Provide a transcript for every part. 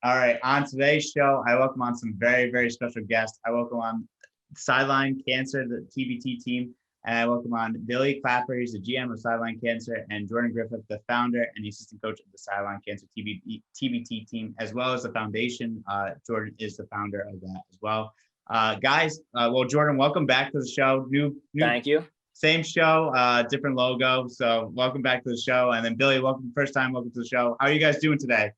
All right. On today's show, I welcome on some very, very special guests. I welcome on Sideline Cancer, the TBT team. And I welcome on Billy Clapper, he's the GM of Sideline Cancer, and Jordan Griffith, the founder and the assistant coach of the Sideline Cancer TBT team, as well as the foundation. Jordan is the founder of that as well. Guys, Jordan, welcome back to the show. New Thank you. Same show, different logo. So welcome back to the show. And then Billy, welcome to the show. How are you guys doing today?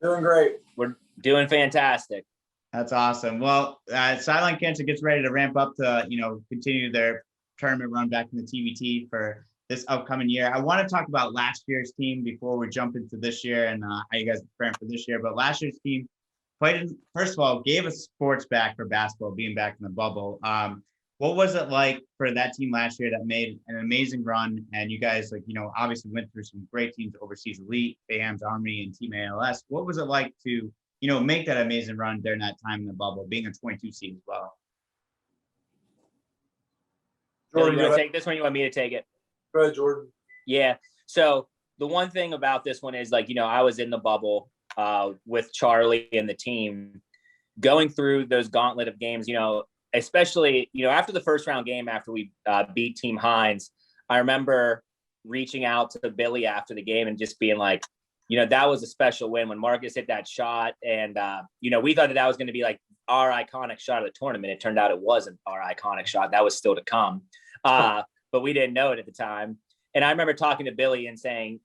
Doing great. We're doing fantastic. That's awesome. Well, Sideline Cancer gets ready to ramp up to, continue their tournament run back in the TBT for this upcoming year. I want to talk about last year's team before we jump into this year and how you guys are preparing for this year. But last year's team first of all, gave us sports back for basketball, being back in the bubble. What was it like for that team last year that made an amazing run? And you guys, obviously went through some great teams, Overseas Elite, Bayham's Army, and Team ALS. What was it like to, make that amazing run during that time in the bubble, being a 22 seed as well? Jordan, you want to take this one? You want me to take it? Go ahead, Jordan. Yeah. So the one thing about this one is I was in the bubble with Charlie and the team going through those gauntlet of games, especially, after the first round game, after we beat Team Hines, I remember reaching out to Billy after the game and just being like, that was a special win when Marcus hit that shot. And, we thought that was going to be like our iconic shot of the tournament. It turned out it wasn't our iconic shot. That was still to come. But we didn't know it at the time. And I remember talking to Billy and saying,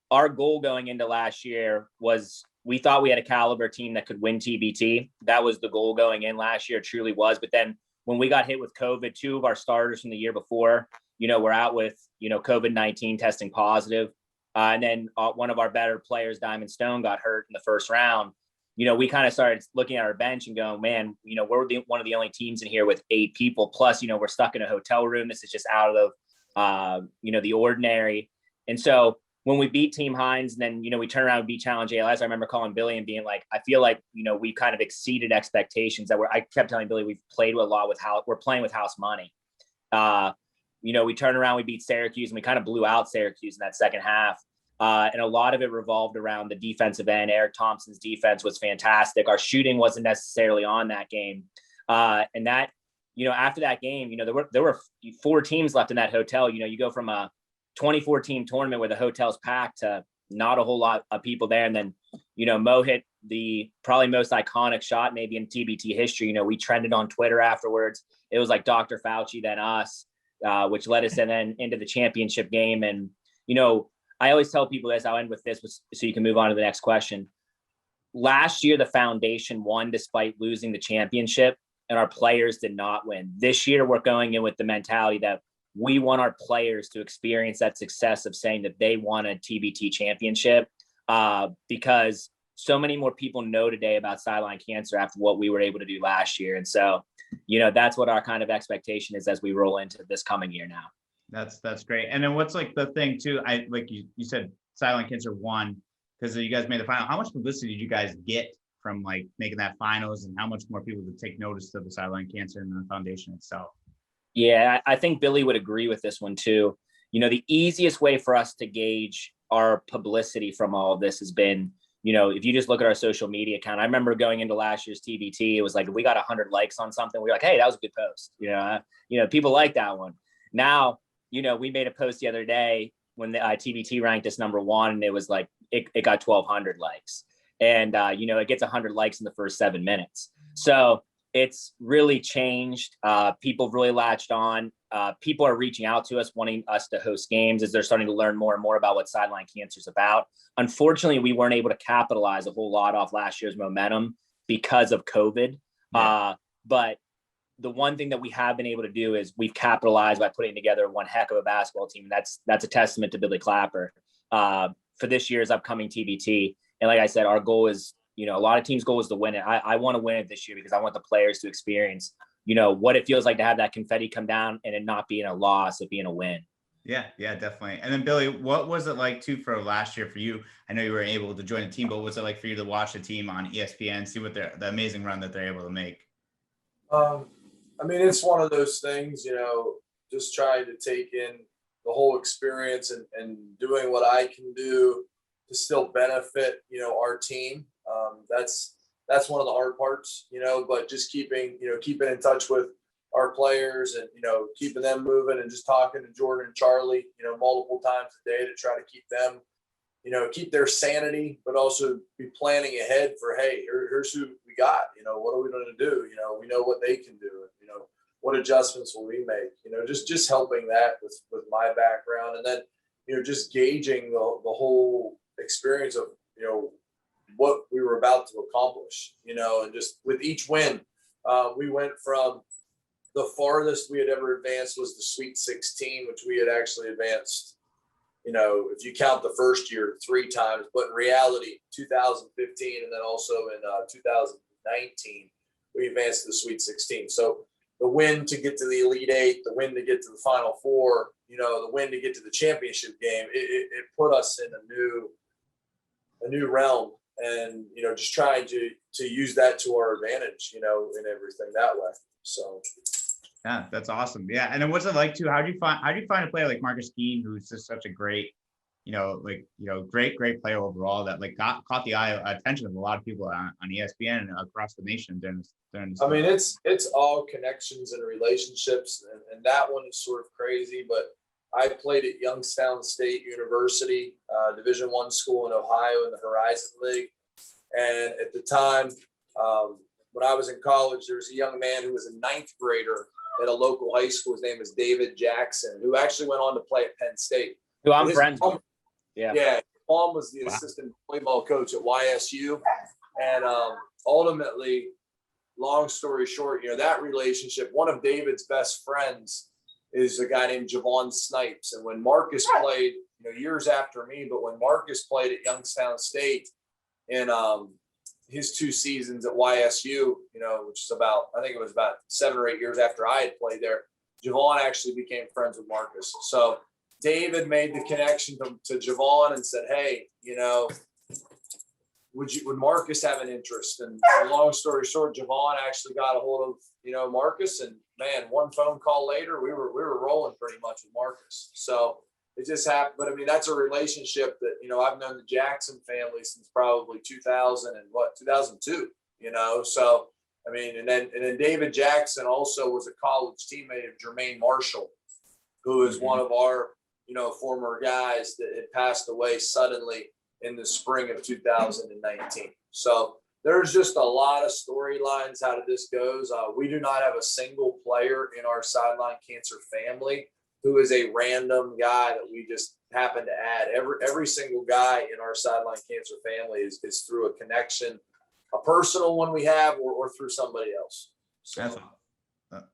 our goal going into last year was we thought we had a caliber team that could win TBT. That was the goal going in last year. It truly was. But then when we got hit with COVID, two of our starters from the year before, were out with, COVID-19 testing positive. And then one of our better players, Diamond Stone, got hurt in the first round. We kind of started looking at our bench and going, man, we're one of the only teams in here with 8 people. Plus, we're stuck in a hotel room. This is just out of, the ordinary. And so when we beat Team Hines, and then, we turn around and beat Challenge ALS, I remember calling Billy and being like, I feel like, we've kind of exceeded expectations I kept telling Billy, we've played a lot with we're playing with house money. We turned around, we beat Syracuse, and we kind of blew out Syracuse in that second half. And a lot of it revolved around the defensive end. Eric Thompson's defense was fantastic. Our shooting wasn't necessarily on that game. And that, after that game, there were 4 teams left in that hotel. You go from a 2014 tournament where the hotel's packed to not a whole lot of people there. And then, Mo hit the probably most iconic shot maybe in TBT history. We trended on Twitter afterwards. It was like Dr. Fauci, then us, which led us then into the championship game. And, I always tell people this, I'll end with this so you can move on to the next question. Last year, the foundation won despite losing the championship, and our players did not win. This year, we're going in with the mentality that we want our players to experience that success of saying that they won a TBT championship because so many more people know today about Sideline Cancer after what we were able to do last year. And so, that's what our kind of expectation is as we roll into this coming year now. That's great. And then what's the thing too, you said Sideline Cancer won because you guys made the final. How much publicity did you guys get from making that finals, and how much more people would take notice of the Sideline Cancer and the foundation itself? Yeah, I think Billy would agree with this one too. The easiest way for us to gauge our publicity from all of this has been, if you just look at our social media account. I remember going into last year's TBT, it was like, if we got 100 likes on something, we were like, hey, that was a good post. People like that one. Now, we made a post the other day when the TBT ranked us number 1, and it was like, it got 1,200 likes. And, it gets 100 likes in the first 7 minutes. So it's really changed. People have really latched on. People are reaching out to us, wanting us to host games as they're starting to learn more and more about what Sideline Cancer is about. Unfortunately, we weren't able to capitalize a whole lot off last year's momentum because of COVID. Yeah. But the one thing that we have been able to do is we've capitalized by putting together one heck of a basketball team. That's a testament to Billy Clapper for this year's upcoming TBT. And like I said, our goal is, a lot of teams' goal is to win it. I want to win it this year because I want the players to experience, what it feels like to have that confetti come down and it not being a loss, it being a win. Yeah, definitely. And then Billy, what was it like too for last year for you? I know you were able to join the team, but what was it like for you to watch the team on ESPN, see what the amazing run that they're able to make? It's one of those things, just trying to take in the whole experience and doing what I can do to still benefit, our team. That's one of the hard parts, but just keeping in touch with our players and, keeping them moving and just talking to Jordan and Charlie, multiple times a day to try to keep them, keep their sanity, but also be planning ahead for, hey, here's who we got, what are we going to do? We know what they can do. What adjustments will we make? Just helping that with my background, and then, just gauging the whole experience of, what we were about to accomplish, and just with each win, we went from the farthest we had ever advanced was the Sweet 16, which we had actually advanced, if you count the first year 3 times, but in reality, 2015 and then also in 2019, we advanced to the Sweet 16. So the win to get to the Elite Eight, the win to get to the Final Four, the win to get to the championship game, it put us in a new realm, and just trying to use that to our advantage, in everything that way. So yeah, that's awesome. Yeah, and then what's it like too? How do you find a player like Marcus Keene, who's just such a great, great player overall, that like caught the attention of a lot of people on ESPN and across the nation during this I mean, it's all connections and relationships, and that one is sort of crazy. But I played at Youngstown State University, Division I school in Ohio in the Horizon League, and at the time, when I was in college, there was a young man who was a 9th grader at a local high school. His name was David Jackson, who actually went on to play at Penn State. Who I'm friends with. Yeah. Yeah. Mom was the assistant volleyball coach at YSU. And ultimately, long story short, that relationship, one of David's best friends is a guy named Javon Snipes. And when Marcus played, years after me, but when Marcus played at Youngstown State in his 2 seasons at YSU, which is I think it was about 7 or 8 years after I had played there, Javon actually became friends with Marcus. So David made the connection to Javon and said, hey, would Marcus have an interest? And long story short, Javon actually got a hold of, Marcus, and man, one phone call later, we were rolling pretty much with Marcus. So it just happened. But I mean, that's a relationship that, I've known the Jackson family since probably 2002, so I mean, and then David Jackson also was a college teammate of Jermaine Marshall, who is one of our, former guys that had passed away suddenly in the spring of 2019. So there's just a lot of storylines how this goes. We do not have a single player in our Sideline Cancer family who is a random guy that we just happen to add. Every single guy in our Sideline Cancer family is through a connection, a personal one we have, or through somebody else. So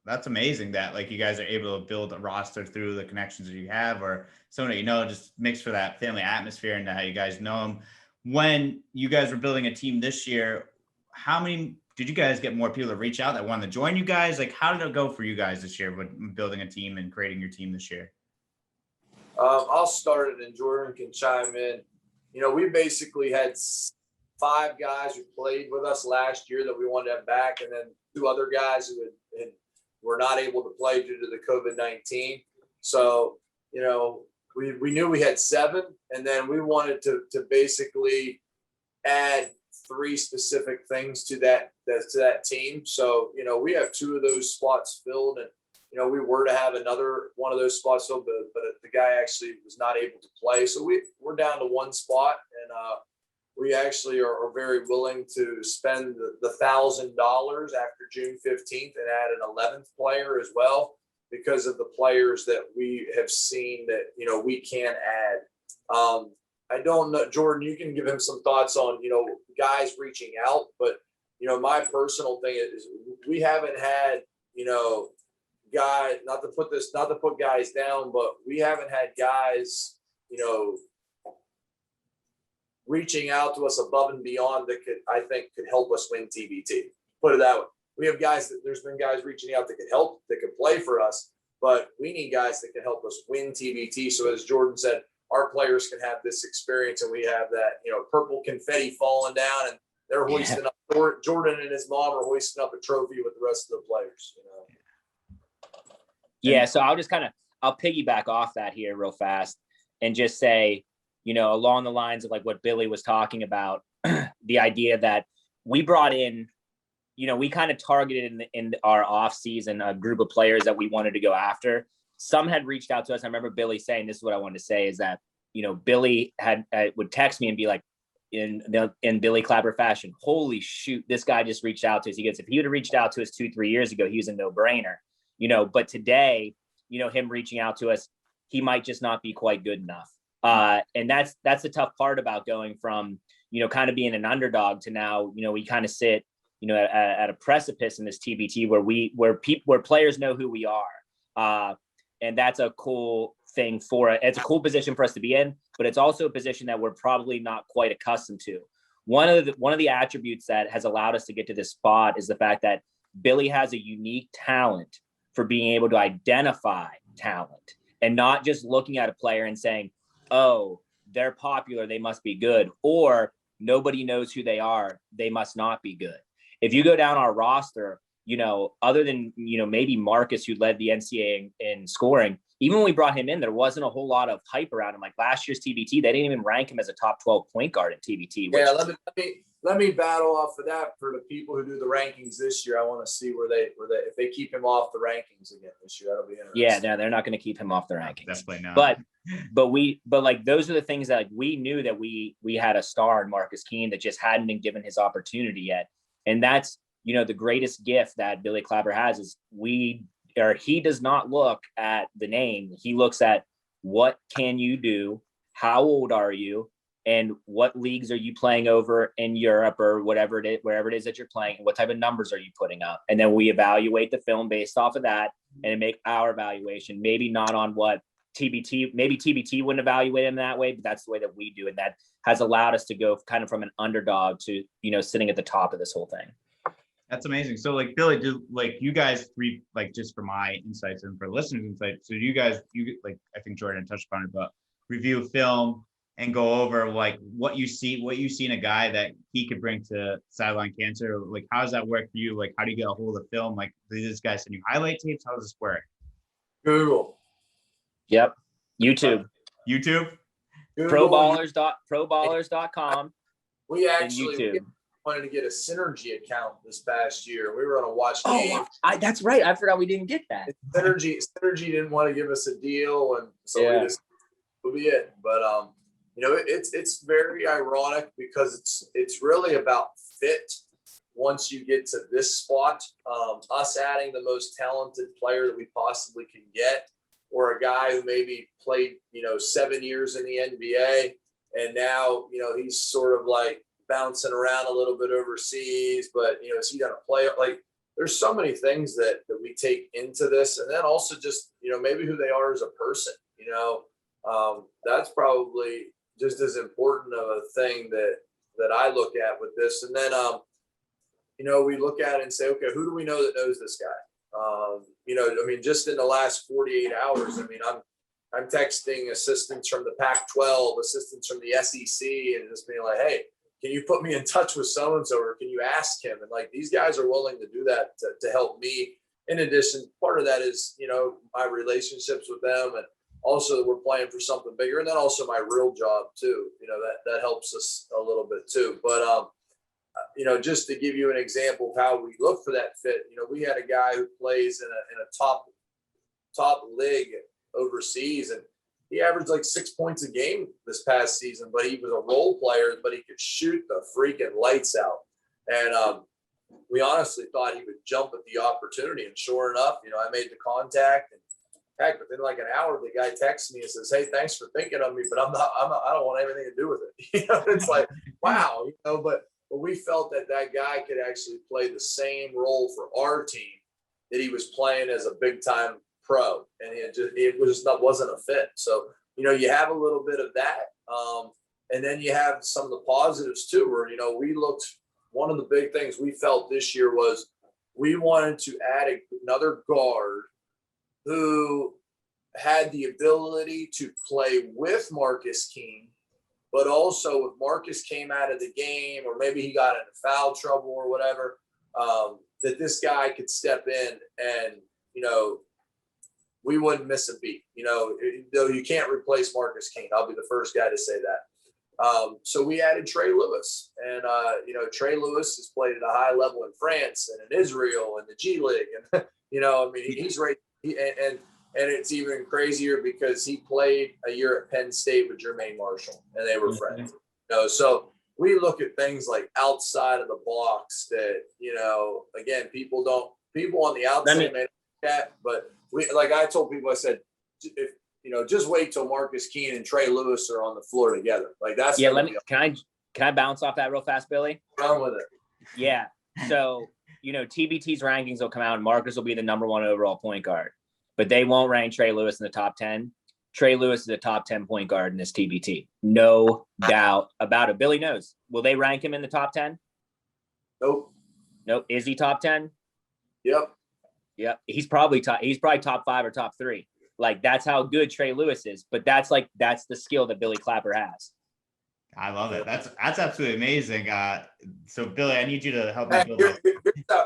that's amazing that like you guys are able to build a roster through the connections that you have, or someone that just makes for that family atmosphere and how you guys know them. When you guys were building a team this year, how many did you guys get more people to reach out that wanted to join you guys? Like, how did it go for you guys this year with building a team and creating your team this year? I'll start it and Jordan can chime in. We basically had 5 guys who played with us last year that we wanted to have back, and then 2 other guys who were not able to play due to the COVID-19. So, we knew we had 7, and then we wanted to basically add 3 specific things to that team. So, we have 2 of those spots filled, and, we were to have another one of those spots filled, but the guy actually was not able to play. So we're down to 1 spot, and we actually are very willing to spend the $1,000 after June 15th and add an 11th player as well, because of the players that we have seen that, we can add. I don't know, Jordan, you can give him some thoughts on, guys reaching out, but, my personal thing is we haven't had, guys, not to put guys down, but we haven't had guys, reaching out to us above and beyond that could help us win TBT. Put it that way. We have there's been guys reaching out that could play for us, but we need guys that can help us win TBT. So as Jordan said, our players can have this experience, and we have that, purple confetti falling down, and they're hoisting up. Jordan and his mom are hoisting up a trophy with the rest of the players. Yeah. So I'll piggyback off that here real fast and just say, along the lines of like what Billy was talking about, the idea that we brought in, we kind of targeted in our off season a group of players that we wanted to go after. Some had reached out to us. I remember Billy saying, this is what I wanted to say, is that, Billy would text me and be like, in Billy Clapper fashion, holy shoot, this guy just reached out to us. He goes, if he would have reached out to us 2-3 years ago, he was a no-brainer, but today, him reaching out to us, he might just not be quite good enough. And that's the tough part about going from, kind of being an underdog to now, we kind of sit, at a precipice in this TBT where players know who we are. And that's a cool thing it's a cool position for us to be in, but it's also a position that we're probably not quite accustomed to. One of the attributes that has allowed us to get to this spot is the fact that Billy has a unique talent for being able to identify talent and not just looking at a player and saying, oh, they're popular, they must be good, or nobody knows who they are, they must not be good. If you go down our roster, other than, maybe Marcus, who led the NCAA in scoring, even when we brought him in, there wasn't a whole lot of hype around him. Like last year's TBT, they didn't even rank him as a top 12 point guard in TBT. Yeah, let me battle off of that for the people who do the rankings this year. I want to see where they if they keep him off the rankings again this year. That'll be interesting. Yeah, no, they're not going to keep him off the rankings. Definitely not. But like those are the things that we knew that we had a star in Marcus Keene that just hadn't been given his opportunity yet. And that's, the greatest gift that Billy Clapper has is he does not look at the name. He looks at what can you do? How old are you? And what leagues are you playing over in Europe or wherever it is that you're playing? What type of numbers are you putting up? And then we evaluate the film based off of that and make our evaluation, maybe not on what maybe TBT wouldn't evaluate him that way, but that's the way that we do it. And that has allowed us to go kind of from an underdog to, sitting at the top of this whole thing. That's amazing. So like Billy, you guys three, like just for my insights and for listeners' insights, so you like, I think Jordan touched upon it, but review film and go over like what you see in a guy that he could bring to Sideline Cancer. Like, how does that work for you? Like, how do you get a hold of film? Like, does this guy send you highlight tapes? How does this work? Google. Yep. YouTube. Google. Proballers.com. We actually wanted to get a Synergy account this past year. We were going to watch games. That's right. I forgot we didn't get that. Synergy didn't want to give us a deal, and so we just will be it. But it's very ironic because it's really about fit. Once you get to this spot, us adding the most talented player that we possibly can get, or a guy who maybe played 7 years in the NBA, and now he's sort of like bouncing around a little bit overseas, but is he going to play? Like, there's so many things that we take into this, and then also just maybe who they are as a person. That's probably just as important of a thing that I look at with this. And then we look at it and say, okay, who do we know that knows this guy? Just in the last 48 hours, I'm texting assistants from the Pac-12, assistants from the SEC, and just being like, hey, can you put me in touch with so-and-so, or can you ask him? And like, these guys are willing to do that to help me. In addition, part of that is, my relationships with them, and also that we're playing for something bigger. And then also my real job too, that helps us a little bit too. But, just to give you an example of how we look for that fit, we had a guy who plays in a top league overseas, and he averaged like 6 points a game this past season, but he was a role player, but he could shoot the freaking lights out. And we honestly thought he would jump at the opportunity. And sure enough, I made the contact, and heck, within like an hour, the guy texts me and says, hey, thanks for thinking of me, but I don't want anything to do with it. It's like, wow, but we felt that guy could actually play the same role for our team that he was playing as a big time pro, and wasn't a fit. So you have a little bit of that, and then you have some of the positives too, where we looked. One of the big things we felt this year was we wanted to add another guard who had the ability to play with Marcus Keene, but also if Marcus came out of the game, or maybe he got into foul trouble or whatever, that this guy could step in and we wouldn't miss a beat. Though you can't replace Marcus Keene. I'll be the first guy to say that. So we added Trey Lewis, and Trey Lewis has played at a high level in France and in Israel and the G League, and he's right. And it's even crazier because he played a year at Penn State with Jermaine Marshall, and they were friends. So we look at things like outside of the box that again, people on the outside may look at, but I told people, I said, if just wait till Marcus Keene and Trey Lewis are on the floor together. Like that's can I bounce off that real fast, Billy? Run with it. Yeah. So TBT's rankings will come out and Marcus will be the number 1 overall point guard, but they won't rank Trey Lewis in the top 10. Trey Lewis is a top 10 point guard in this TBT. No doubt about it. Billy knows. Will they rank him in the top 10? Nope. Is he top 10? Yep. He's probably top 5 or top 3. Like that's how good Trey Lewis is, but that's the skill that Billy Clapper has. I love it. That's absolutely amazing. So Billy, I need you to help me build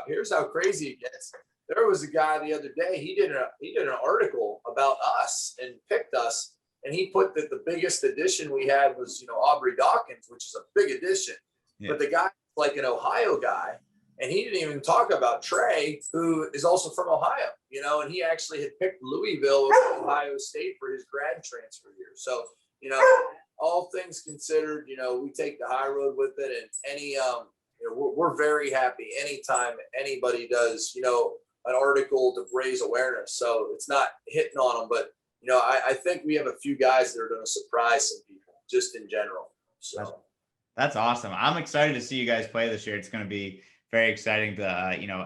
here's how crazy it gets. There was a guy the other day, he did an article about us and picked us, and he put that the biggest addition we had was, Aubrey Dawkins, which is a big addition. Yeah. But the guy, like an Ohio guy, and he didn't even talk about Trey, who is also from Ohio, and he actually had picked Louisville over Ohio State for his grad transfer year. So, all things considered, we take the high road with it, and any, we're very happy anytime anybody does, an article to raise awareness. So it's not hitting on them, but, I think we have a few guys that are going to surprise some people just in general. So that's awesome. I'm excited to see you guys play this year. It's going to be very exciting to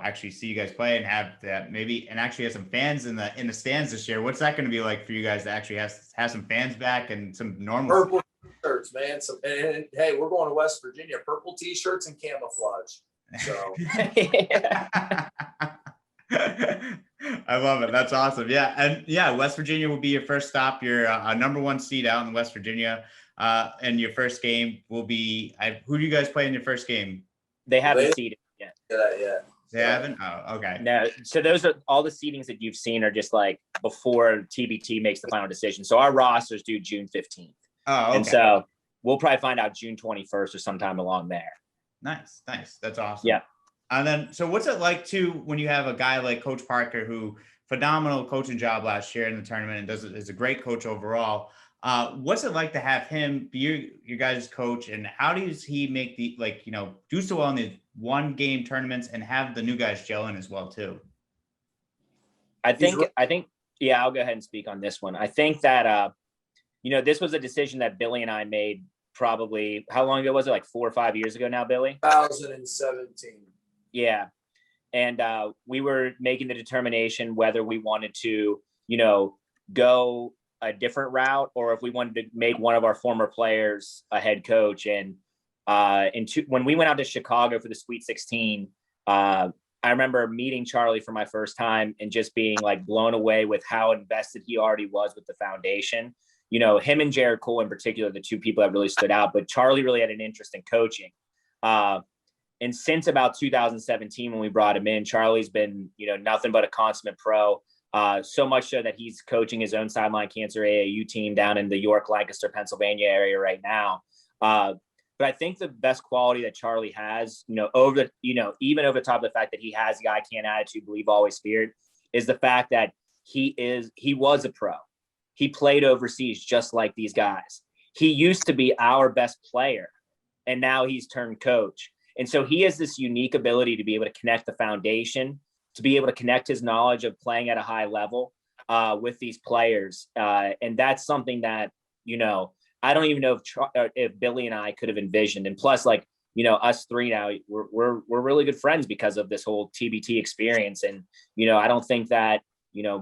actually see you guys play and have that actually have some fans in the stands this year. What's that going to be like for you guys to actually have some fans back and some normal purple t-shirts, man? And hey, we're going to West Virginia. Purple t-shirts and camouflage. So I love it. That's awesome. Yeah, and West Virginia will be your first stop. You're a number 1 seed out in West Virginia, and your first game will be. Who do you guys play in your first game? They haven't seeded. Yeah. They haven't? Oh, okay. No, so those are all the seedings that you've seen are just like before TBT makes the final decision. So our rosters due June 15th. Oh, okay. And so we'll probably find out June 21st or sometime along there. Nice. That's awesome. Yeah. And then, so what's it like too when you have a guy like Coach Parker, who phenomenal coaching job last year in the tournament and is a great coach overall. What's it like to have him be your guys' coach, and how does he make do so well in the 1-game tournaments and have the new guys gel in as well too? I think, I'll go ahead and speak on this one. I think that, this was a decision that Billy and I made probably, how long ago was it? Like 4 or 5 years ago now, Billy? 2017. Yeah. And we were making the determination whether we wanted to, go a different route or if we wanted to make one of our former players a head coach. And when we went out to Chicago for the Sweet 16, I remember meeting Charlie for my first time and just being like blown away with how invested he already was with the foundation. Him and Jared Cole in particular, the 2 people that really stood out, but Charlie really had an interest in coaching. And since about 2017, when we brought him in, Charlie's been, nothing but a consummate pro. So much so that he's coaching his own Sideline Cancer AAU team down in the York, Lancaster, Pennsylvania area right now. But I think the best quality that Charlie has, even over the top of the fact that he has the I can attitude, believe, always feared, is the fact that he was a pro. He played overseas just like these guys. He used to be our best player, and now he's turned coach. And so he has this unique ability to be able to connect the foundation, to be able to connect his knowledge of playing at a high level with these players. And that's something that, I don't even know if Billy and I could have envisioned. And plus, us 3 now, we're really good friends because of this whole TBT experience. And, I don't think that,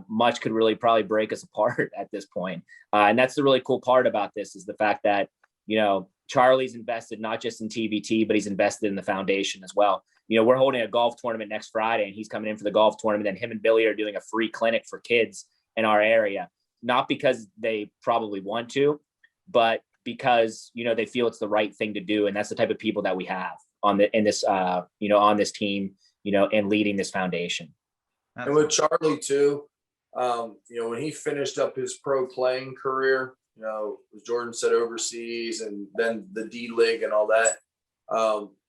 much could really probably break us apart at this point. And that's the really cool part about this, is the fact that, Charlie's invested not just in TBT, but he's invested in the foundation as well. We're holding a golf tournament next Friday, and he's coming in for the golf tournament. And him and Billy are doing a free clinic for kids in our area, not because they probably want to, but because, they feel it's the right thing to do. And that's the type of people that we have on this team, and leading this foundation. And with Charlie too, when he finished up his pro playing career, as Jordan said, overseas and then the D League and all that.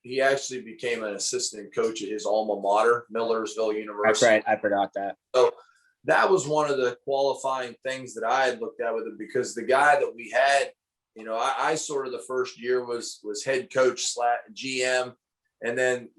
He actually became an assistant coach at his alma mater, Millersville University. That's right. I forgot that. So that was one of the qualifying things that I had looked at with him, because the guy that we had, I sort of the first year was head coach / GM. And then,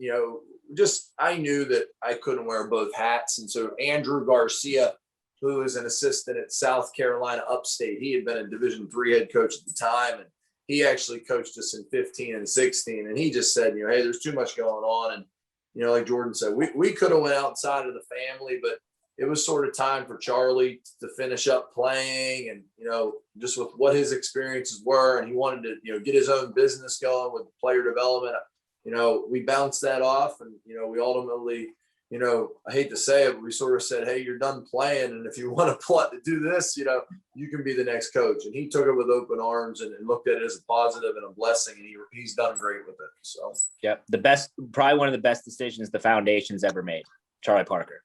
I knew that I couldn't wear both hats. And so Andrew Garcia, who is an assistant at South Carolina Upstate, he had been a Division III head coach at the time. And he actually coached us in 15 and 16. And he just said, hey, there's too much going on. And, like Jordan said, we could have went outside of the family, but it was sort of time for Charlie to finish up playing and, just with what his experiences were. And he wanted to, get his own business going with player development. We bounced that off and, we ultimately, I hate to say it, but we sort of said, hey, you're done playing. And if you want to do this, you can be the next coach. And he took it with open arms and looked at it as a positive and a blessing. And he's done great with it. So, yeah, probably one of the best decisions the foundation's ever made, Charlie Parker.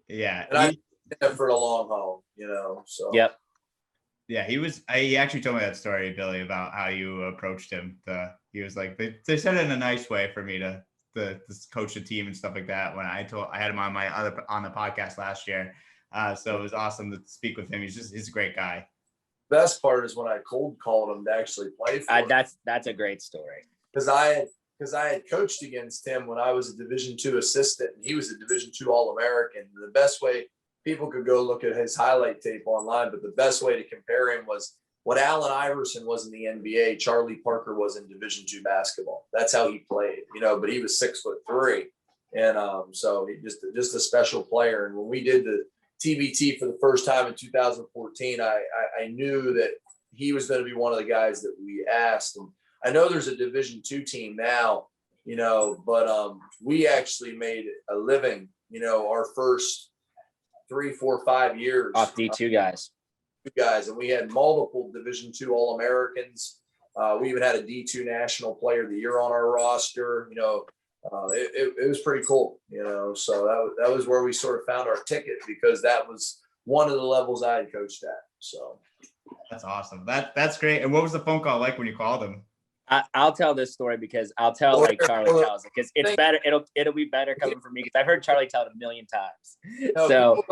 Yeah. And I did it for the long haul, so. Yep. Yeah, he actually told me that story, Billy, about how you approached him. He was like, they said it in a nice way for me to coach the team and stuff like that. When I had him on the podcast last year. So it was awesome to speak with him. He's a great guy. Best part is when I cold called him to actually play for him. That's a great story. Because I had coached against him when I was a Division II assistant, and he was a Division II All-American. The best way, people could go look at his highlight tape online, but the best way to compare him was what Allen Iverson was in the NBA, Charlie Parker was in Division II basketball. That's how he played, but he was 6'3", and so he just a special player. And when we did the TBT for the first time in 2014, I knew that he was going to be one of the guys that we asked. And I know there's a Division II team now, but we actually made a living, our first 3, 4, 5 years off D2 guys. And we had multiple Division II All-Americans. We even had a D2 National Player of the Year on our roster. It was pretty cool. So that was where we sort of found our ticket, because that was one of the levels I had coached at. So that's awesome. That's great. And what was the phone call like when you called him? I'll tell this story because I'll tell like Charlie tells it, because it's better. It'll be better coming from me, because I've heard Charlie tell it a million times. So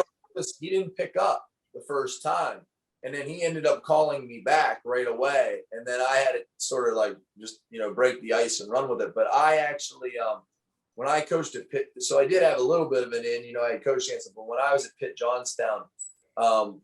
he didn't pick up the first time. And then he ended up calling me back right away. And then I had to sort of like just, break the ice and run with it. But I actually, when I coached at Pitt, so I did have a little bit of an in, I had coached against him. But when I was at Pitt Johnstown, the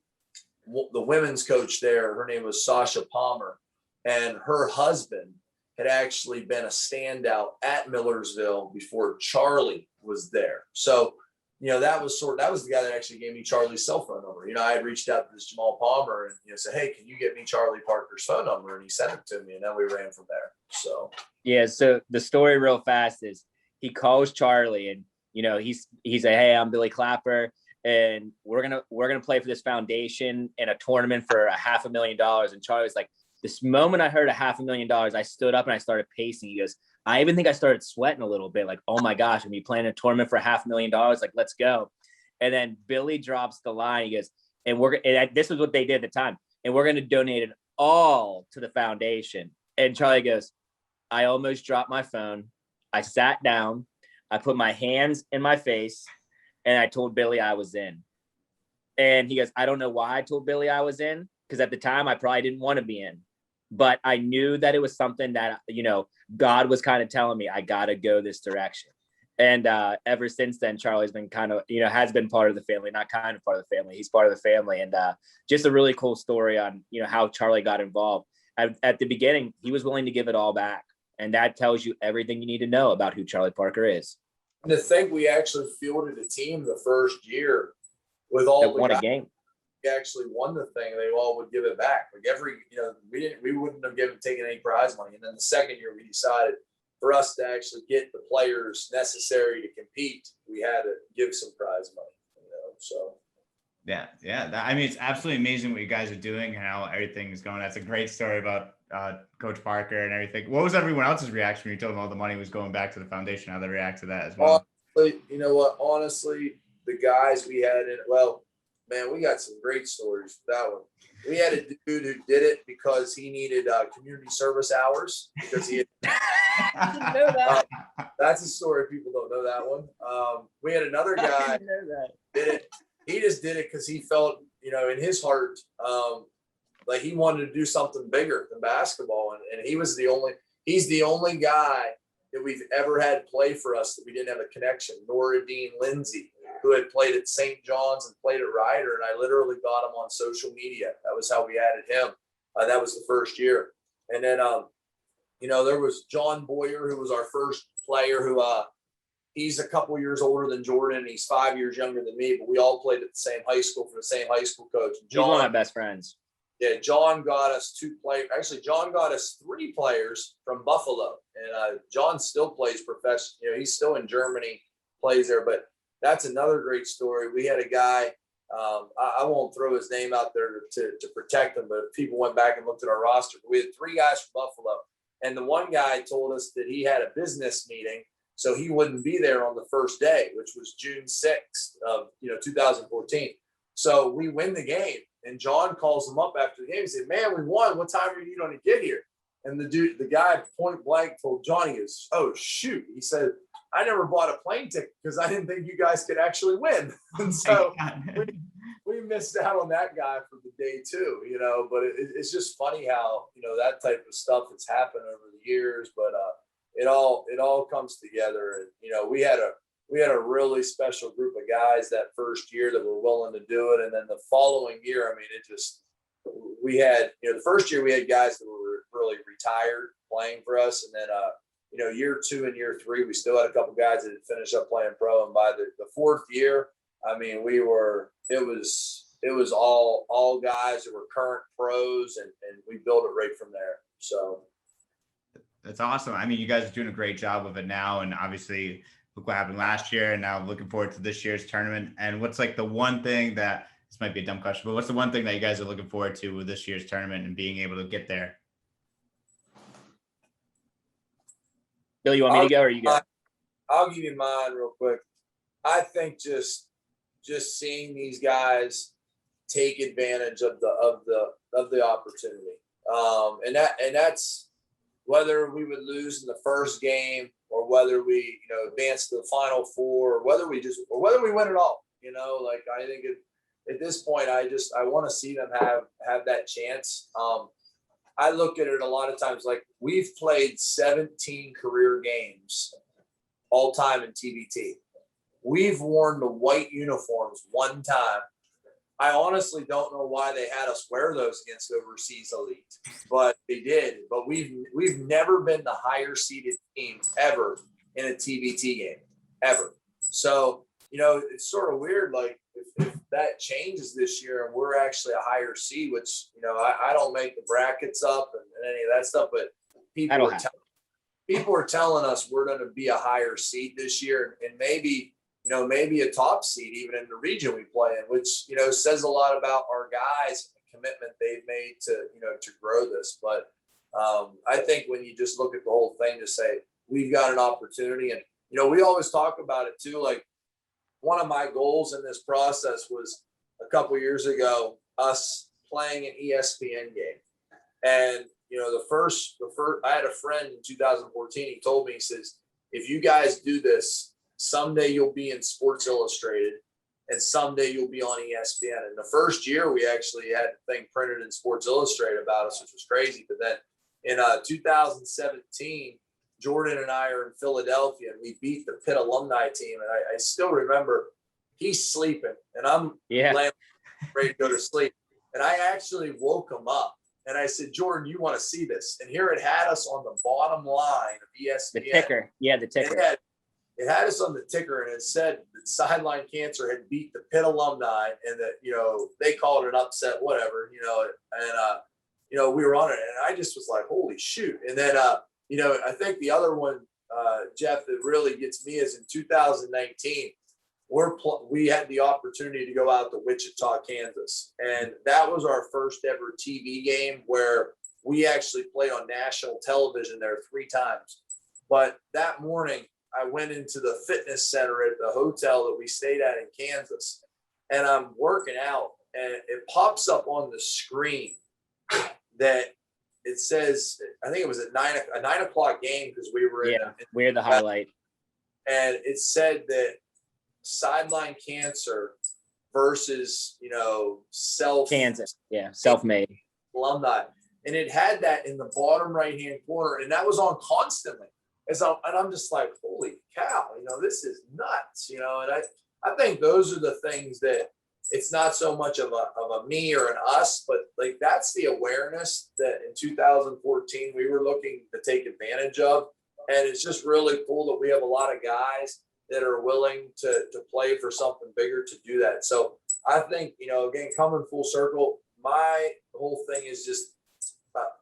women's coach there, her name was Sasha Palmer, and her husband had actually been a standout at Millersville before Charlie was there. So, that was the guy that actually gave me Charlie's cell phone number. I had reached out to this Jamal Palmer and, said, hey, can you get me Charlie Parker's phone number? And he sent it to me, and then we ran from there. So, yeah. So the story real fast is he calls Charlie and, he's a, hey, I'm Billy Clapper, and we're going to play for this foundation in a tournament for $500,000. And Charlie's like, this moment I heard $500,000, I stood up and I started pacing. He goes, I even think I started sweating a little bit, like, oh my gosh, I'm playing a tournament for $500,000. Like, let's go. And then Billy drops the line. He goes, and this is what they did at the time. And we're going to donate it all to the foundation. And Charlie goes, I almost dropped my phone. I sat down, I put my hands in my face, and I told Billy I was in. And he goes, I don't know why I told Billy I was in, because at the time I probably didn't want to be in. But I knew that it was something that, God was kind of telling me, I got to go this direction. And ever since then, Charlie's been kind of, has been part of the family, not kind of part of the family. He's part of the family. And just a really cool story on, how Charlie got involved. At the beginning, he was willing to give it all back. And that tells you everything you need to know about who Charlie Parker is. And to think we actually fielded a team the first year with all that won a game. We actually won the thing, they all would give it back. Like we wouldn't have taken any prize money. And then the second year we decided for us to actually get the players necessary to compete, we had to give some prize money, so. Yeah. I mean, it's absolutely amazing what you guys are doing and how everything is going. That's a great story about Coach Parker and everything. What was everyone else's reaction when you told them all the money was going back to the foundation? How they react to that as well? Honestly, the guys we had in it, Man, we got some great stories for that one. We had a dude who did it because he needed community service hours because he had, I didn't know that. that's a story. People don't know that one. We had another guy I didn't know that. did it. He just did it because he felt, in his heart, like he wanted to do something bigger than basketball. And he's the only guy that we've ever had play for us that we didn't have a connection. Nora Dean Lindsay, who had played at St. John's and played at Ryder. And I literally got him on social media. That was how we added him. That was the first year. And then, there was John Boyer, who was our first player who, he's a couple years older than Jordan. He's 5 years younger than me, but we all played at the same high school for the same high school coach. He's one of my best friends. Yeah, John got us 2 players. Actually, John got us 3 players from Buffalo, and John still plays professional. He's still in Germany, plays there. But that's another great story. We had a guy. I won't throw his name out there to protect him, but people went back and looked at our roster. We had 3 guys from Buffalo, and the one guy told us that he had a business meeting, so he wouldn't be there on the first day, which was June 6th of 2014. So we win the game. And John calls him up after the game. He said, "Man, we won. What time are you going to get here?" And the guy point blank told Johnny, "Is oh shoot." He said, "I never bought a plane ticket because I didn't think you guys could actually win." And so we missed out on that guy for the day too, But it's just funny how that type of stuff has happened over the years. But it all comes together. And we had a really special group of guys that first year that were willing to do it. And then the following year, we had, the first year we had guys that were really retired playing for us. And then, year 2 and year 3, we still had a couple guys that had finished up playing pro. And by the 4th year, it was all guys that were current pros, and we built it right from there. So. That's awesome. You guys are doing a great job of it now. And obviously, look what happened last year, and now looking forward to this year's tournament. And what's like the one thing that, this might be a dumb question, but what's the one thing that you guys are looking forward to with this year's tournament and being able to get there? Bill, you want me to go or you go? I'll give you mine real quick. I think just seeing these guys take advantage of the opportunity. And that's whether we would lose in the first game or whether we, advance to the Final Four, or whether we win it all. I think at this point, I want to see them have that chance. I look at it a lot of times like we've played 17 career games all time in TBT. We've worn the white uniforms one time. I honestly don't know why they had us wear those against overseas elite, but they did. But we've never been the higher seeded team ever in a TBT game, ever. So, it's sort of weird. Like if that changes this year and we're actually a higher seed, which, I don't make the brackets up and any of that stuff, but people are telling us we're going to be a higher seed this year, and maybe a top seed even in the region we play in, which, says a lot about our guys and the commitment they've made to grow this. But I think when you just look at the whole thing to say, we've got an opportunity, and, we always talk about it too. Like one of my goals in this process was a couple of years ago, us playing an ESPN game. And, the first, I had a friend in 2014, he told me, he says, if you guys do this, someday you'll be in Sports Illustrated and someday you'll be on ESPN. And the first year we actually had the thing printed in Sports Illustrated about us, which was crazy. But then in 2017, Jordan and I are in Philadelphia and we beat the Pitt alumni team. And I still remember he's sleeping and I'm laying ready to go to sleep. And I actually woke him up and I said, "Jordan, you want to see this?" And here it had us on the bottom line of ESPN. The ticker. Yeah, the ticker. It had us on the ticker, and it said that Sideline Cancer had beat the Pitt alumni, and that they called it an upset, whatever, and we were on it, and I just was like, holy shoot! And then I think the other one, Jeff, that really gets me is in 2019, we had the opportunity to go out to Wichita, Kansas, and that was our first ever TV game where we actually played on national television there 3 times. But that morning, I went into the fitness center at the hotel that we stayed at in Kansas, and I'm working out, and it pops up on the screen that it says, I think it was a 9 o'clock game because we were we're the highlight, and it said that Sideline Cancer versus self-made alumni, and it had that in the bottom right hand corner, and that was on constantly. And I'm just like, holy cow, this is nuts, and I think those are the things that it's not so much of a me or an us, but like that's the awareness that in 2014 we were looking to take advantage of. And it's just really cool that we have a lot of guys that are willing to play for something bigger to do that. So I think, again, coming full circle, my whole thing is just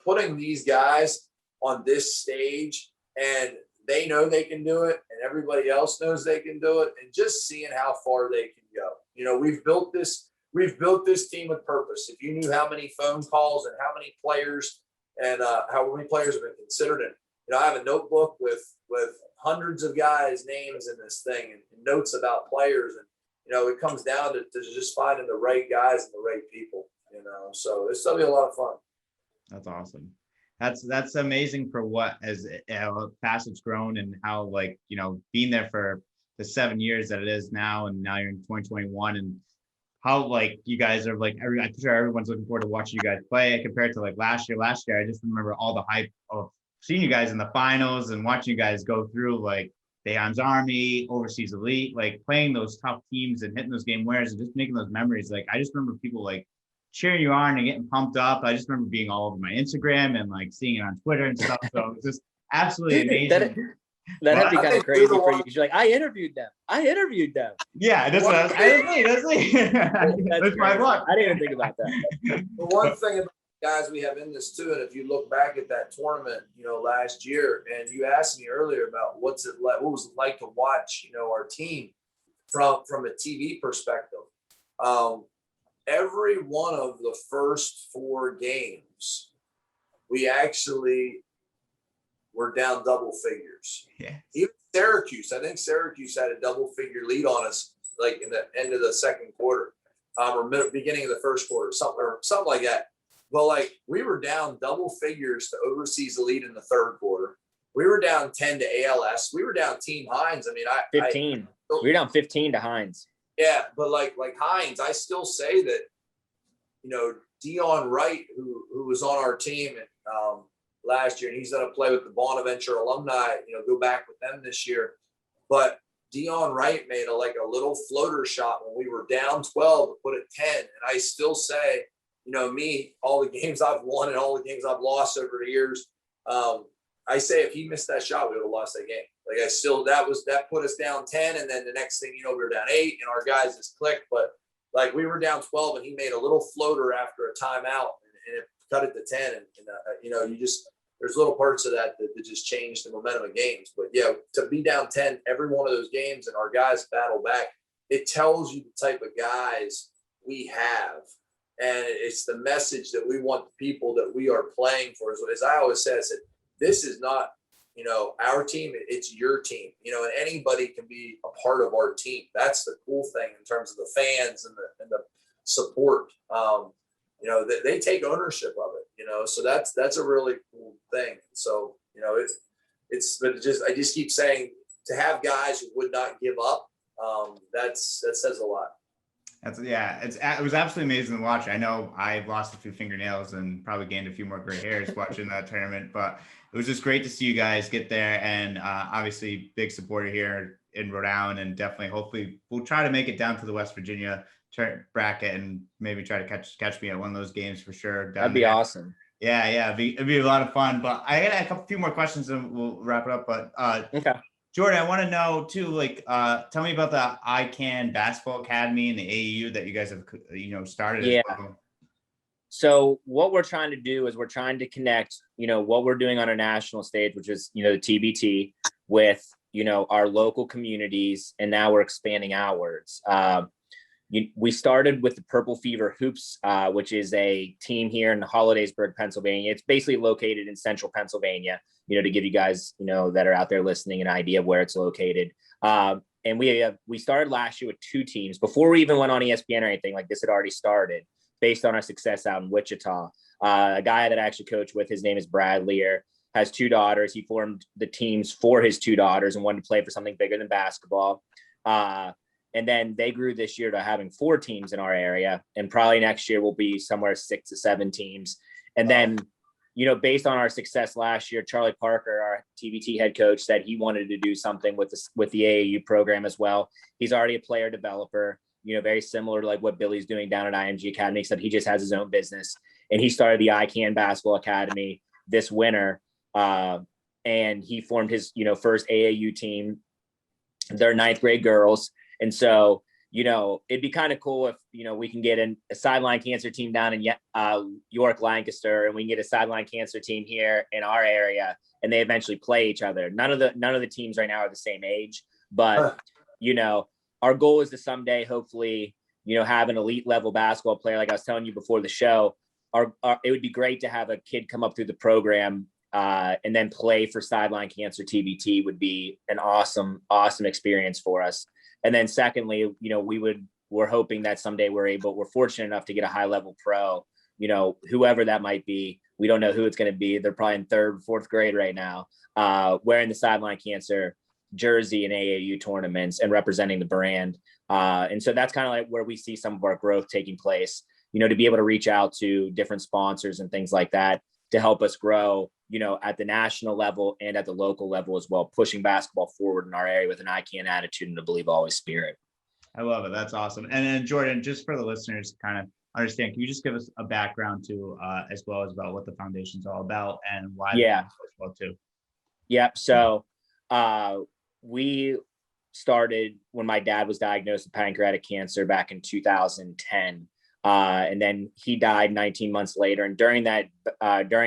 putting these guys on this stage, and they know they can do it and everybody else knows they can do it, and just seeing how far they can go. We've built this team with purpose. If you knew how many phone calls and how many players and how many players have been considered it. I have a notebook with hundreds of guys' names in this thing and notes about players. And, it comes down to just finding the right guys and the right people, so it's going to be a lot of fun. That's awesome. That's amazing for what as past it's grown, and how being there for the 7 years that it is now, and now you're in 2021, and how you guys are I'm sure everyone's looking forward to watching you guys play compared to last year. Last year, I just remember all the hype of seeing you guys in the finals and watching you guys go through the Ames Army, Overseas Elite, playing those tough teams and hitting those game winners and just making those memories. I just remember people cheering you on and getting pumped up. I just remember being all over my Instagram and seeing it on Twitter and stuff. So it's just absolutely amazing. That had to be kind of crazy for you because you're I interviewed them. Yeah, that's what that's my luck. I didn't even think about that. The one thing about guys we have in this too, and if you look back at that tournament, last year, and you asked me earlier about what was it like to watch, our team from a TV perspective. Every one of the first 4 games, we actually were down double figures. Yeah. Even Syracuse, I think Syracuse had a double figure lead on us, in the end of the second quarter, or beginning of the first quarter, something like that. But we were down double figures to Overseas Elite in the third quarter. We were down 10 to ALS. We were down Team Hines. 15. We were down 15 to Hines. Yeah, but like Hines, I still say that, Dion Wright, who was on our team last year, and he's going to play with the Bonaventure alumni, go back with them this year. But Dion Wright made a little floater shot when we were down 12 to put it 10. And I still say, me, all the games I've won and all the games I've lost over the years, I say if he missed that shot, we would have lost that game. That put us down 10, and then the next thing we were down 8, and our guys just clicked. But we were down 12, and he made a little floater after a timeout, and it cut it to 10. And there's little parts of that just changed the momentum of games. But yeah, to be down 10 every one of those games, and our guys battle back, it tells you the type of guys we have. And it's the message that we want the people that we are playing for. As I always said, this is not, our team, it's your team, and anybody can be a part of our team. That's the cool thing in terms of the fans and the support. They take ownership of it, so that's a really cool thing. So, I just keep saying, to have guys who would not give up, that says a lot. It was absolutely amazing to watch. I know I lost a few fingernails and probably gained a few more gray hairs watching that tournament, but it was just great to see you guys get there. And obviously big supporter here in Rhode Island, and definitely, hopefully we'll try to make it down to the West Virginia bracket and maybe try to catch me at one of those games for sure. That'd be awesome. Yeah. It'd be a lot of fun, but I got a few more questions and we'll wrap it up. But okay. Jordan, I want to know too, tell me about the ICANN Basketball Academy and the AAU that you guys have, started. Yeah. So what we're trying to do is we're trying to connect, what we're doing on a national stage, which is, the TBT, with, our local communities. And now we're expanding outwards. We started with the Purple Fever Hoops, which is a team here in Hollidaysburg, Pennsylvania. It's basically located in central Pennsylvania, to give you guys, that are out there listening, an idea of where it's located. And we started last year with 2 teams before we even went on ESPN or anything. Like, this had already started based on our success out in Wichita. A guy that I actually coach with, his name is Brad Lear, has 2 daughters. He formed the teams for his 2 daughters and wanted to play for something bigger than basketball. And then they grew this year to having 4 teams in our area. And probably next year will be somewhere 6 to 7 teams. And then, based on our success last year, Charlie Parker, our TBT head coach, said he wanted to do something with the AAU program as well. He's already a player developer, very similar to like what Billy's doing down at IMG Academy, except he just has his own business. And he started the ICANN Basketball Academy this winter. And he formed his, first AAU team. They're 9th grade girls. And so, it'd be kind of cool if, we can get a Sideline Cancer team down in York, Lancaster, and we can get a Sideline Cancer team here in our area, and they eventually play each other. None of the teams right now are the same age, but, our goal is to someday, hopefully, have an elite level basketball player. Like I was telling you before the show, it would be great to have a kid come up through the program and then play for Sideline Cancer TBT would be an awesome experience for us. And then secondly, we're hoping that someday we're fortunate enough to get a high level pro, whoever that might be. We don't know who it's going to be. They're probably in 3rd, 4th grade right now, wearing the Sideline Cancer jersey in AAU tournaments and representing the brand. And so that's kind of like where we see some of our growth taking place, to be able to reach out to different sponsors and things like that to help us grow, at the national level and at the local level as well, pushing basketball forward in our area with an I can attitude and a believe always spirit. I love it. That's awesome. And then Jordan, just for the listeners to kind of understand, can you just give us a background to as well as about what the foundation's all about and why? Yeah. Well too. Yep. So we started when my dad was diagnosed with pancreatic cancer back in 2010. And then he died 19 months later. And during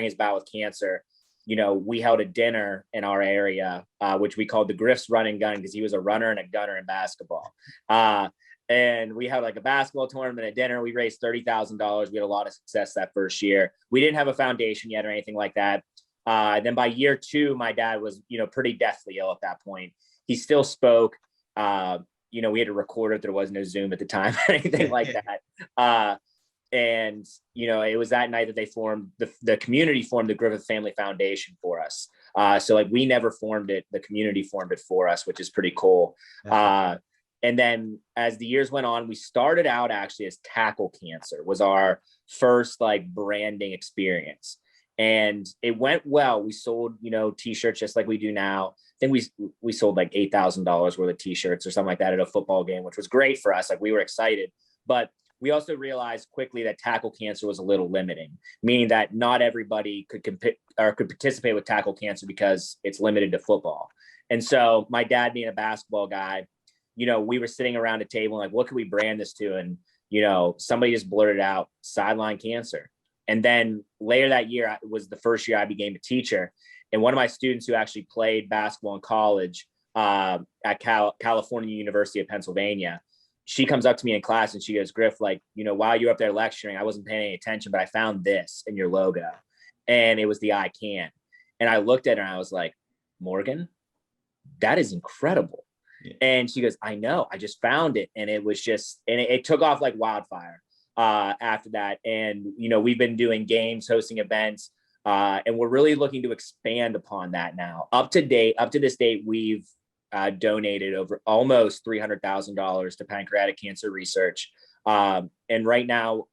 his bout with cancer, we held a dinner in our area, which we called the Griffith's Run and Gun, because he was a runner and a gunner in basketball. And we had like a basketball tournament at dinner. We raised $30,000. We had a lot of success that first year. We didn't have a foundation yet or anything like that. Then by year 2, my dad was, pretty deathly ill at that point. He still spoke. We had to record it. There was no Zoom at the time or anything like that. And, it was that night that they formed the community formed the Griffith Family Foundation for us. So like we never formed it. The community formed it for us, which is pretty cool. And then as the years went on, we started out actually as Tackle Cancer was our first like branding experience. And it went well. We sold, t-shirts just like we do now. I think we sold like $8,000 worth of t-shirts or something like that at a football game, which was great for us. Like we were excited, but we also realized quickly that Tackle Cancer was a little limiting, meaning that not everybody could compete or could participate with Tackle Cancer because it's limited to football. And so my dad being a basketball guy, we were sitting around a table and like, what could we brand this to? And, somebody just blurted out Sideline Cancer. And then later that year was the first year I became a teacher. And one of my students who actually played basketball in college at California University of Pennsylvania, she comes up to me in class and she goes, Griff, like, while you're up there lecturing, I wasn't paying any attention, but I found this in your logo. And it was the I Can. And I looked at her and I was like, Morgan, that is incredible. Yeah. And she goes, I know, I just found it. And it was just, and it took off like wildfire after that. And, we've been doing games, hosting events, and we're really looking to expand upon that now. Up to this date, we've donated over almost $300,000 to pancreatic cancer research. And right now,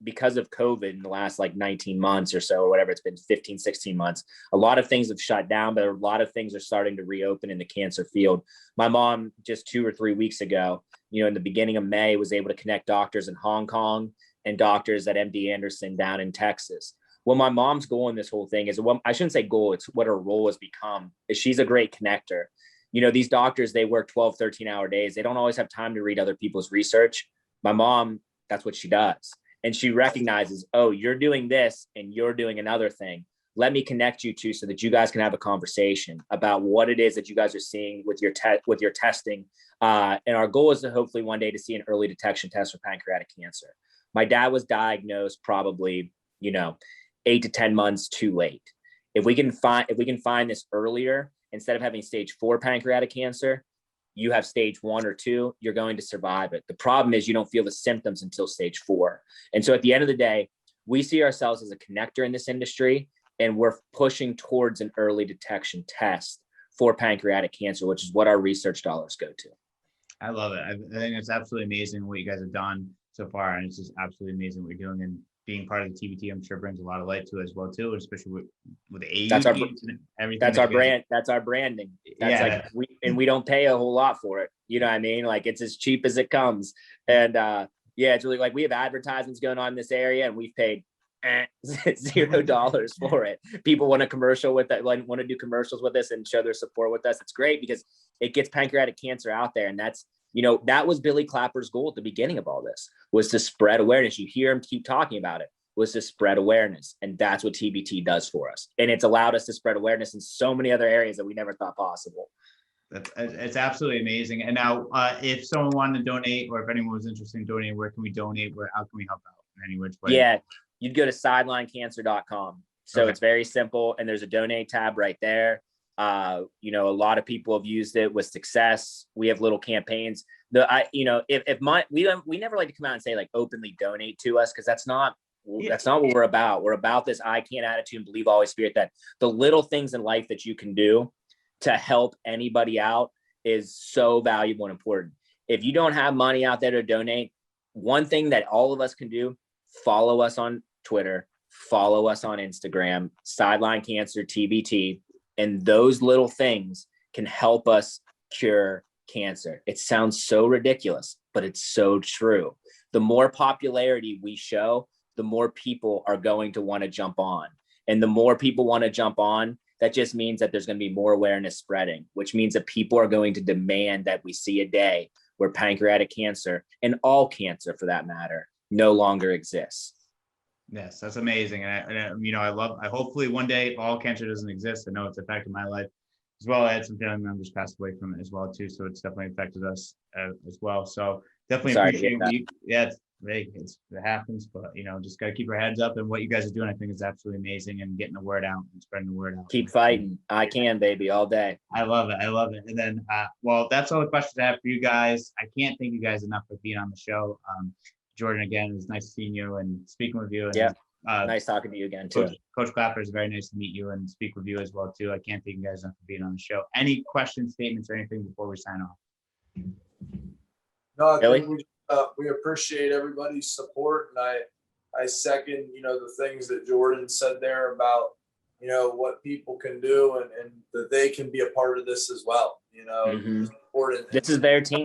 because of COVID in the last like 19 months or so, or whatever, it's been 15, 16 months, a lot of things have shut down, but a lot of things are starting to reopen in the cancer field. My mom just 2 or 3 weeks ago, in the beginning of May, was able to connect doctors in Hong Kong and doctors at MD Anderson down in Texas. Well, my mom's goal in this whole thing is, well, I shouldn't say goal, it's what her role has become, is she's a great connector. These doctors, they work 12, 13-hour days. They don't always have time to read other people's research. My mom, that's what she does. And she recognizes, oh, you're doing this and you're doing another thing. Let me connect you two so that you guys can have a conversation about what it is that you guys are seeing with your testing. And our goal is to hopefully one day to see an early detection test for pancreatic cancer. My dad was diagnosed probably, 8 to 10 months too late. If we can find this earlier, instead of having stage 4 pancreatic cancer, you have stage 1 or 2, you're going to survive it. The problem is you don't feel the symptoms until stage 4. And so at the end of the day, we see ourselves as a connector in this industry, and we're pushing towards an early detection test for pancreatic cancer, which is what our research dollars go to. I love it. I think it's absolutely amazing what you guys have done so far. And it's just absolutely amazing what you're doing, and being part of the TBT, I'm sure brings a lot of light to it as well too, especially with the AU teams and everything. That's our brand. That's our branding. That's we don't pay a whole lot for it. You know what I mean? Like, it's as cheap as it comes. And it's really like, we have advertisements going on in this area, and we've paid $0 for it. People want a commercial with that, want to do commercials with us and show their support with us. It's great because it gets pancreatic cancer out there. And that's, that was Billy Clapper's goal at the beginning of all this, was to spread awareness. You hear him keep talking about it, was to spread awareness. And that's what TBT does for us. And it's allowed us to spread awareness in so many other areas that we never thought possible. It's absolutely amazing. And now if someone wanted to donate, or if anyone was interested in donating, where can we donate? How can we help out in any which way? Yeah, you'd go to sidelinecancer.com. So Okay. It's very simple. And there's a donate tab right there. A lot of people have used it with success. We have little campaigns. We never like to come out and say like openly donate to us, because that's not what we're about. We're about this I can attitude and believe always spirit, that the little things in life that you can do to help anybody out is so valuable and important. If you don't have money out there to donate, one thing that all of us can do, follow us on Twitter, follow us on Instagram, Sideline Cancer TBT. And those little things can help us cure cancer. It sounds so ridiculous, but it's so true. The more popularity we show, the more people are going to want to jump on. And the more people want to jump on, that just means that there's going to be more awareness spreading, which means that people are going to demand that we see a day where pancreatic cancer, and all cancer for that matter, no longer exists. Yes, that's amazing. And I hopefully one day all cancer doesn't exist. I know it's affected my life as well. I had some family members pass away from it as well too. So it's definitely affected us as well. So definitely appreciate you. Yeah, it happens, but just got to keep our heads up, and what you guys are doing, I think, is absolutely amazing, and getting the word out and spreading the word out. Keep fighting. I can, baby, all day. I love it. And then, that's all the questions I have for you guys. I can't thank you guys enough for being on the show. Jordan, again, it was nice seeing you and speaking with you. And, nice talking to you again too. Coach Clapper, is very nice to meet you and speak with you as well too. I can't thank you guys enough for being on the show. Any questions, statements, or anything before we sign off? No, Billy? We appreciate everybody's support, and I second the things that Jordan said there about what people can do, and that they can be a part of this as well. Mm-hmm. It's important. This is their team.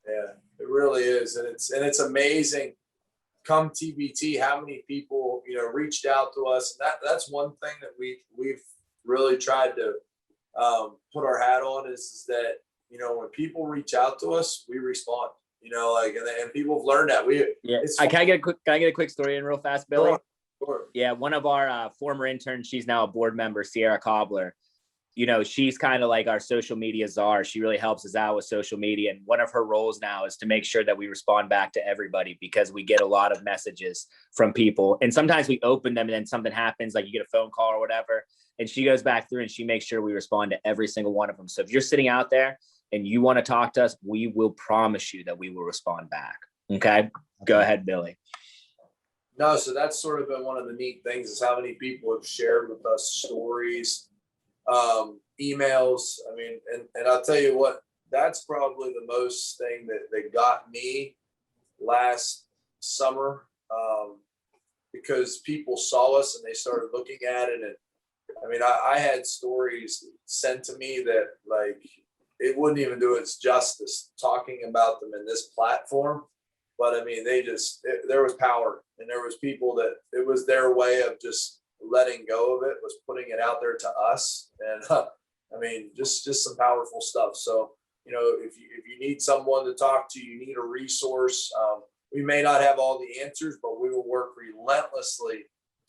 Yeah, it really is, and it's amazing. Come TBT, how many people reached out to us, and that's one thing that we've really tried to put our hat on is that when people reach out to us, we respond. And people have learned that. Can I get a quick story in real fast, Billy? Sure. Yeah, one of our former interns, she's now a board member, Sierra Cobbler. She's kind of like our social media czar. She really helps us out with social media. And one of her roles now is to make sure that we respond back to everybody, because we get a lot of messages from people. And sometimes we open them and then something happens, like you get a phone call or whatever. And she goes back through and she makes sure we respond to every single one of them. So if you're sitting out there and you want to talk to us, we will promise you that we will respond back. Okay? Go ahead, Billy. No, so that's sort of been one of the neat things, is how many people have shared with us stories, emails. I mean, and I'll tell you what, that's probably the most thing that got me last summer, because people saw us and they started looking at it. And I mean, I had stories sent to me that, like, it wouldn't even do its justice talking about them in this platform. But I mean, there was power, and there was people that it was their way of just letting go of it, was putting it out there to us. And I mean, just some powerful stuff. So, if you need someone to talk to, you need a resource. We may not have all the answers, but we will work relentlessly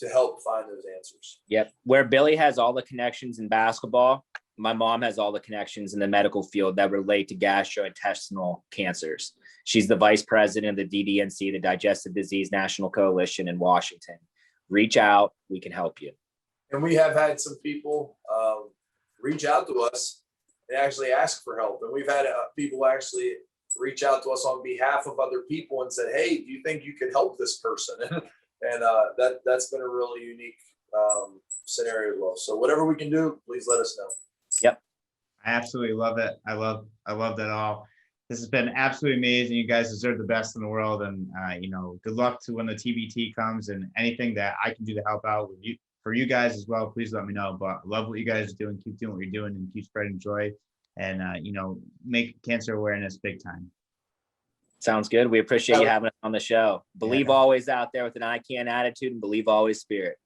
to help find those answers. Yep. Where Billy has all the connections in basketball, my mom has all the connections in the medical field that relate to gastrointestinal cancers. She's the vice president of the DDNC, the Digestive Disease National Coalition in Washington. Reach out. We can help you. And we have had some people reach out to us and actually ask for help. And we've had people actually reach out to us on behalf of other people and said, hey, do you think you could help this person? And that's been a really unique scenario as well. So whatever we can do, please let us know. Yep. I absolutely love it. I love that all. This has been absolutely amazing. You guys deserve the best in the world. And, good luck to when the TBT comes, and anything that I can do to help out with you, for you guys as well, please let me know. But I love what you guys are doing. Keep doing what you're doing and keep spreading joy, and, make cancer awareness big time. Sounds good. We appreciate you having us on the show. Believe always out there with an I can attitude, and believe always spirit.